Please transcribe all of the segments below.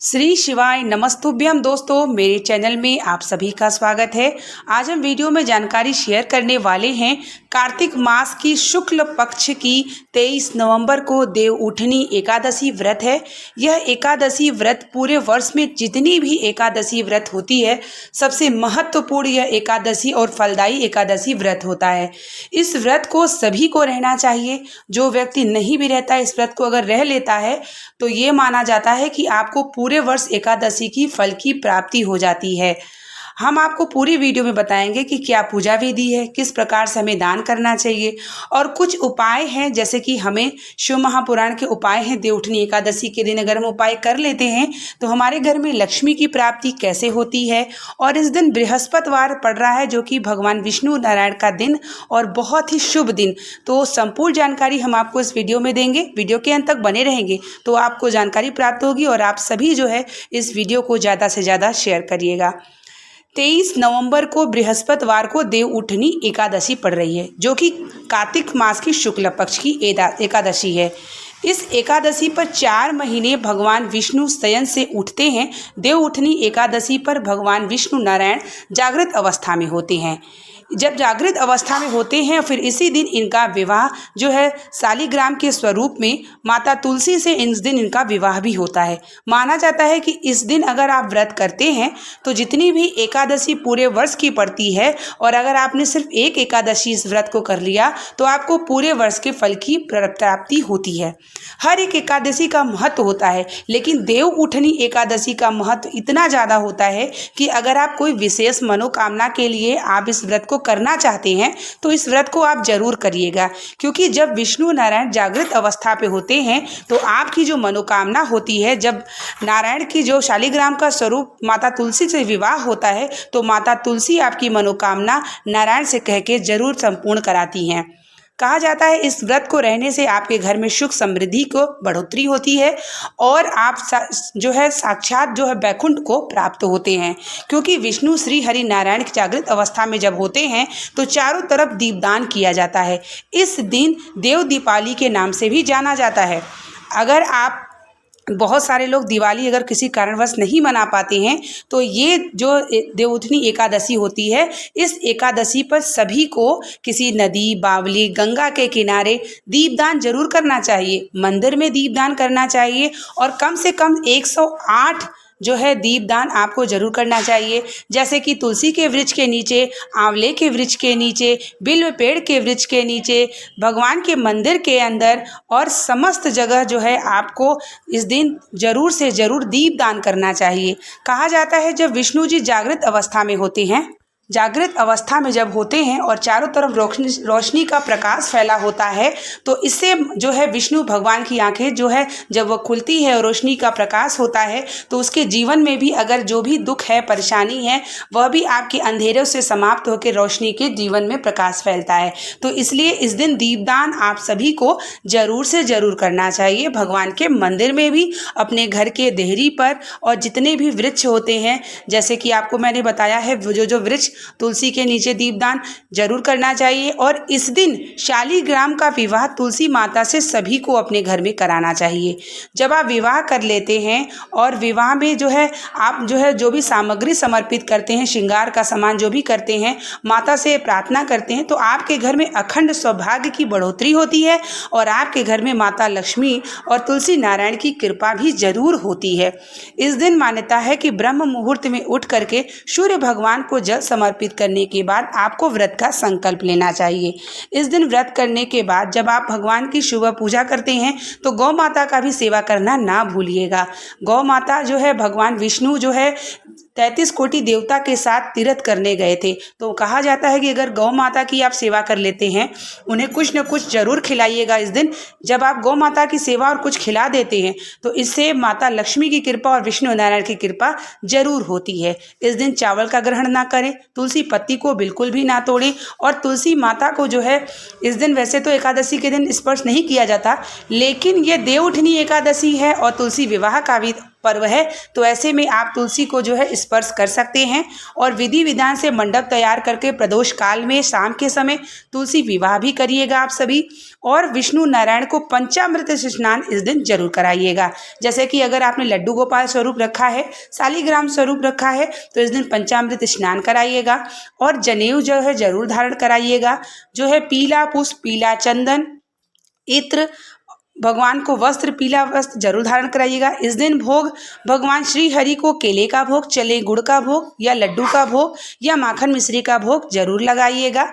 श्री शिवाय नमस्तुभ्यम। दोस्तों, मेरे चैनल में आप सभी का स्वागत है। आज हम वीडियो में जानकारी शेयर करने वाले हैं कार्तिक मास की शुक्ल पक्ष की 23 नवंबर को देव उठनी एकादशी व्रत है। यह एकादशी व्रत पूरे वर्ष में जितनी भी एकादशी व्रत होती है, सबसे महत्वपूर्ण यह एकादशी और फलदायी एकादशी व्रत होता है। इस व्रत को सभी को रहना चाहिए। जो व्यक्ति नहीं भी रहता, इस व्रत को अगर रह लेता है तो ये माना जाता है कि आपको पूरे वर्ष एकादशी की फल की प्राप्ति हो जाती है। हम आपको पूरी वीडियो में बताएंगे कि क्या पूजा विधि है, किस प्रकार से हमें दान करना चाहिए और कुछ उपाय हैं, जैसे कि हमें शिव महापुराण के उपाय हैं। देवउठनी एकादशी के दिन अगर हम उपाय कर लेते हैं तो हमारे घर में लक्ष्मी की प्राप्ति कैसे होती है। और इस दिन बृहस्पतिवार पड़ रहा है, जो कि भगवान विष्णु नारायण का दिन और बहुत ही शुभ दिन। तो संपूर्ण जानकारी हम आपको इस वीडियो में देंगे। वीडियो के अंत तक बने रहेंगे तो आपको जानकारी प्राप्त होगी और आप सभी जो है इस वीडियो को ज़्यादा से ज़्यादा शेयर करिएगा। 23 नवंबर को बृहस्पतिवार को देव उठनी एकादशी पड़ रही है, जो कि कार्तिक मास की शुक्ल पक्ष की एकादशी है। इस एकादशी पर 4 महीने भगवान विष्णु शयन से उठते हैं। देव उठनी एकादशी पर भगवान विष्णु नारायण जागृत अवस्था में होते हैं। जब जागृत अवस्था में होते हैं, फिर इसी दिन इनका विवाह जो है शालिग्राम के स्वरूप में माता तुलसी से इस दिन इनका विवाह भी होता है। माना जाता है कि इस दिन अगर आप व्रत करते हैं तो जितनी भी एकादशी पूरे वर्ष की पड़ती है, और अगर आपने सिर्फ एक एकादशी इस व्रत को कर लिया तो आपको पूरे वर्ष के फल की प्राप्ति होती है। हर एक एकादशी का महत्व होता है, लेकिन देव उठनी एकादशी का महत्व इतना ज़्यादा होता है कि अगर आप कोई विशेष मनोकामना के लिए आप इस व्रत को करना चाहते हैं तो इस व्रत को आप जरूर करिएगा, क्योंकि जब विष्णु नारायण जागृत अवस्था पे होते हैं तो आपकी जो मनोकामना होती है, जब नारायण की जो शालिग्राम का स्वरूप माता तुलसी से विवाह होता है तो माता तुलसी आपकी मनोकामना नारायण से कह के जरूर संपूर्ण कराती हैं। कहा जाता है इस व्रत को रहने से आपके घर में सुख समृद्धि को बढ़ोतरी होती है और आप जो है साक्षात जो है वैकुंठ को प्राप्त होते हैं, क्योंकि विष्णु श्री हरि नारायण की जागृत अवस्था में जब होते हैं तो चारों तरफ दीपदान किया जाता है। इस दिन देव दीपावली के नाम से भी जाना जाता है। अगर आप बहुत सारे लोग दिवाली अगर किसी कारणवश नहीं मना पाते हैं तो ये जो देवउठनी एकादशी होती है, इस एकादशी पर सभी को किसी नदी, बावली, गंगा के किनारे दीपदान जरूर करना चाहिए। मंदिर में दीपदान करना चाहिए और कम से कम 108 जो है दीपदान आपको जरूर करना चाहिए, जैसे कि तुलसी के वृक्ष के नीचे, आंवले के वृक्ष के नीचे, बिल्व पेड़ के वृक्ष के नीचे, भगवान के मंदिर के अंदर और समस्त जगह जो है आपको इस दिन जरूर से जरूर दीपदान करना चाहिए। कहा जाता है जब विष्णु जी जागृत अवस्था में होते हैं, जागृत अवस्था में जब होते हैं और चारों तरफ रोशनी का प्रकाश फैला होता है, तो इससे जो है विष्णु भगवान की आंखें जो है जब वह खुलती है और रोशनी का प्रकाश होता है तो उसके जीवन में भी अगर जो भी दुख है, परेशानी है, वह भी आपके अंधेरों से समाप्त होकर रोशनी के जीवन में प्रकाश फैलता है। तो इसलिए इस दिन दीपदान आप सभी को जरूर से जरूर करना चाहिए। भगवान के मंदिर में भी, अपने घर के देहरी पर और जितने भी वृक्ष होते हैं, जैसे कि आपको मैंने बताया है, जो वृक्ष तुलसी के नीचे दीपदान जरूर करना चाहिए। और इस दिन शालिग्राम का विवाह तुलसी माता से सभी को अपने घर में कराना चाहिए। जब आप विवाह कर लेते हैं और विवाह में जो है आप जो भी सामग्री समर्पित करते हैं, श्रृंगार का सामान जो भी करते हैं, माता से प्रार्थना करते हैं, तो आपके घर में अखंड सौभाग्य की बढ़ोतरी होती है और आपके घर में माता लक्ष्मी और तुलसी नारायण की कृपा भी जरूर होती है। इस दिन मान्यता है कि ब्रह्म मुहूर्त में उठ करके सूर्य भगवान को जल समर्पित करने के बाद आपको व्रत का संकल्प लेना चाहिए। इस दिन व्रत करने के बाद जब आप भगवान की शुभ पूजा करते हैं तो गौ माता का भी सेवा करना ना भूलिएगा। गौ माता जो है भगवान विष्णु जो है 33 कोटि देवता के साथ तीर्थ करने गए थे, तो कहा जाता है कि अगर गौ माता की आप सेवा कर लेते हैं, उन्हें कुछ न कुछ जरूर खिलाइएगा। इस दिन जब आप गौ माता की सेवा और कुछ खिला देते हैं तो इससे माता लक्ष्मी की कृपा और विष्णु नारायण की कृपा जरूर होती है। इस दिन चावल का ग्रहण ना करें, तुलसी पत्ती को बिल्कुल भी ना तोड़ें और तुलसी माता को जो है इस दिन, वैसे तो एकादशी के दिन स्पर्श नहीं किया जाता, लेकिन ये देव उठनी एकादशी है और तुलसी विवाह का भी पर्व है, तो ऐसे में आप तुलसी को जो है स्पर्श कर सकते हैं। और विधि विधान से मंडप तैयार करके प्रदोष काल में शाम के समय तुलसी विवाह भी करिएगा आप सभी। और विष्णु नारायण को पंचामृत से स्नान इस दिन जरूर कराइएगा। जैसे कि अगर आपने लड्डू गोपाल स्वरूप रखा है, शालिग्राम स्वरूप रखा है, तो इस दिन पंचामृत स्नान कराइएगा। और जनेऊ जो है जरूर धारण कराइएगा, जो है पीला पुष्प, पीला चंदन, इत्र, भगवान को वस्त्र, पीला वस्त्र जरूर धारण कराइएगा। इस दिन भोग भगवान श्री हरि को केले का भोग, चले गुड़ का भोग या लड्डू का भोग या माखन मिश्री का भोग जरूर लगाइएगा।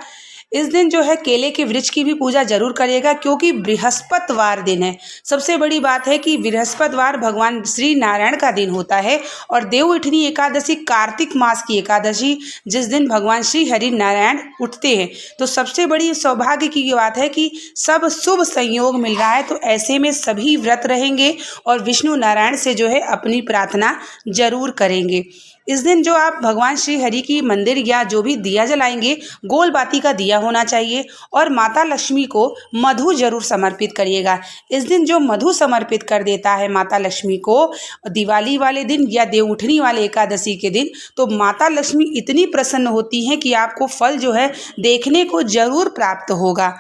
इस दिन जो है केले के वृक्ष की भी पूजा जरूर करिएगा, क्योंकि बृहस्पतिवार दिन है। सबसे बड़ी बात है कि बृहस्पतिवार भगवान श्री नारायण का दिन होता है और देवउठनी एकादशी कार्तिक मास की एकादशी, जिस दिन भगवान श्री हरि नारायण उठते हैं। तो सबसे बड़ी सौभाग्य की बात है कि सब शुभ संयोग मिल रहा है, तो ऐसे में सभी व्रत रहेंगे और विष्णु नारायण से जो है अपनी प्रार्थना जरूर करेंगे। इस दिन जो आप भगवान श्री हरि की मंदिर या जो भी दिया जलाएंगे, गोल बाती का दिया होना चाहिए। और माता लक्ष्मी को मधु जरूर समर्पित करिएगा। इस दिन जो मधु समर्पित कर देता है माता लक्ष्मी को दिवाली वाले दिन या देवउठनी वाले एकादशी के दिन, तो माता लक्ष्मी इतनी प्रसन्न होती हैं कि आपको फल जो है देखने को जरूर प्राप्त होगा।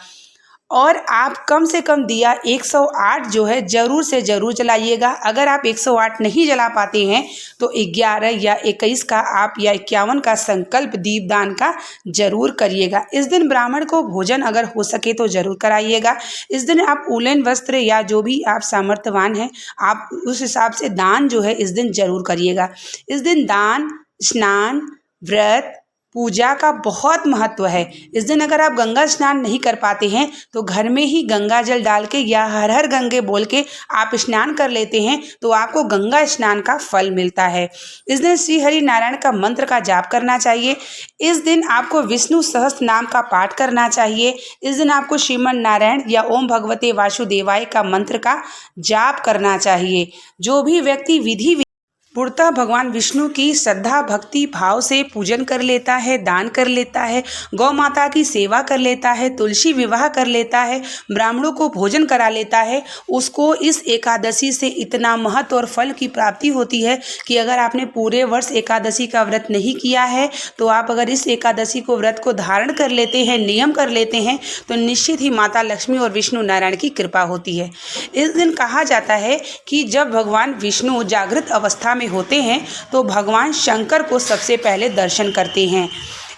और आप कम से कम दिया 108 जो है ज़रूर से ज़रूर जलाइएगा। अगर आप 108 नहीं जला पाते हैं तो 11 या 21 का आप या 51 का संकल्प दीपदान का जरूर करिएगा। इस दिन ब्राह्मण को भोजन अगर हो सके तो ज़रूर कराइएगा। इस दिन आप उलन वस्त्र या जो भी आप सामर्थ्यवान हैं, आप उस हिसाब से दान जो है इस दिन जरूर करिएगा। इस दिन दान, स्नान, व्रत, पूजा का बहुत महत्व है। इस दिन अगर आप गंगा स्नान नहीं कर पाते हैं तो घर में ही गंगा जल डाल के या हर हर गंगे बोल के आप स्नान कर लेते हैं, तो आपको गंगा स्नान का फल मिलता है। इस दिन श्री हरि नारायण का मंत्र का जाप करना चाहिए। इस दिन आपको विष्णु सहस्त्र नाम का पाठ करना चाहिए। इस दिन आपको श्रीमन नारायण या ओम भगवते वासुदेवाय का मंत्र का जाप करना चाहिए। जो भी व्यक्ति विधि पूर्णतः भगवान विष्णु की श्रद्धा भक्ति भाव से पूजन कर लेता है, दान कर लेता है, गौ माता की सेवा कर लेता है, तुलसी विवाह कर लेता है, ब्राह्मणों को भोजन करा लेता है, उसको इस एकादशी से इतना महत्व और फल की प्राप्ति होती है कि अगर आपने पूरे वर्ष एकादशी का व्रत नहीं किया है तो आप अगर इस एकादशी को व्रत को धारण कर लेते हैं, नियम कर लेते हैं, तो निश्चित ही माता लक्ष्मी और विष्णु नारायण की कृपा होती है। इस दिन कहा जाता है कि जब भगवान विष्णु जागृत अवस्था में होते हैं तो भगवान शंकर को सबसे पहले दर्शन करते हैं।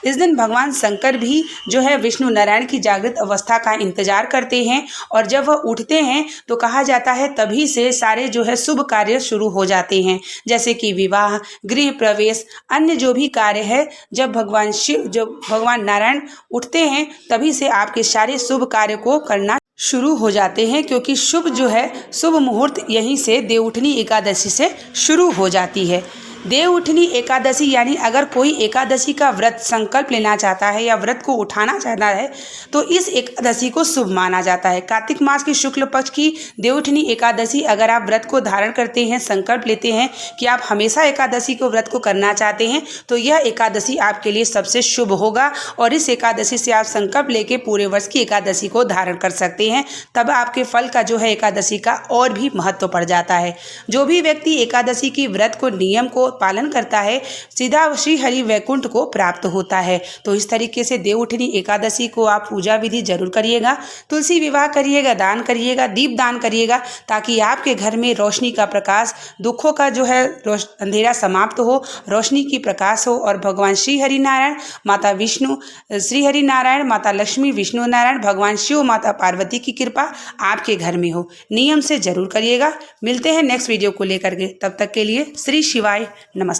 इस दिन भगवान शंकर भी जो है विष्णु नारायण की जागृत अवस्था का इंतजार करते हैं और जब वह उठते हैं तो कहा जाता है तभी से सारे जो है शुभ कार्य शुरू हो जाते हैं, जैसे कि विवाह, गृह प्रवेश, अन्य जो भी कार्य है। जब भगवान नारायण उठते हैं तभी से आपके सारे शुभ कार्य को करना शुरू हो जाते हैं, क्योंकि शुभ जो है शुभ मुहूर्त यहीं से देवउठनी एकादशी से शुरू हो जाती है। देवउठनी एकादशी यानी अगर कोई एकादशी का व्रत संकल्प लेना चाहता है या व्रत को उठाना चाहता है तो इस एकादशी को शुभ माना जाता है। कार्तिक मास की शुक्ल पक्ष की देवउठनी एकादशी अगर आप व्रत को धारण करते हैं, संकल्प लेते हैं कि आप हमेशा एकादशी को व्रत को करना चाहते हैं, तो यह एकादशी आपके लिए सबसे शुभ होगा और इस एकादशी से आप संकल्प लेके पूरे वर्ष की एकादशी को धारण कर सकते हैं। तब आपके फल का जो है एकादशी का और भी महत्व बढ़ जाता है। जो भी व्यक्ति एकादशी की व्रत को नियम को पालन करता है सीधा श्री हरि वैकुंठ को प्राप्त होता है। तो इस तरीके से देवउठनी एकादशी को आप पूजा विधि जरूर करिएगा, तुलसी विवाह करिएगा, दान करिएगा, दीप दान करिएगा, ताकि आपके घर में रोशनी का प्रकाश, दुखों का जो है अंधेरा समाप्त हो, रोशनी की प्रकाश हो और भगवान श्री हरि नारायण, माता विष्णु श्री हरि नारायण, माता लक्ष्मी, विष्णु नारायण, भगवान शिव, माता पार्वती की कृपा आपके घर में हो। नियम से जरूर करिएगा। मिलते हैं नेक्स्ट वीडियो को लेकर के, तब तक के लिए श्री शिवाय नमस्कार।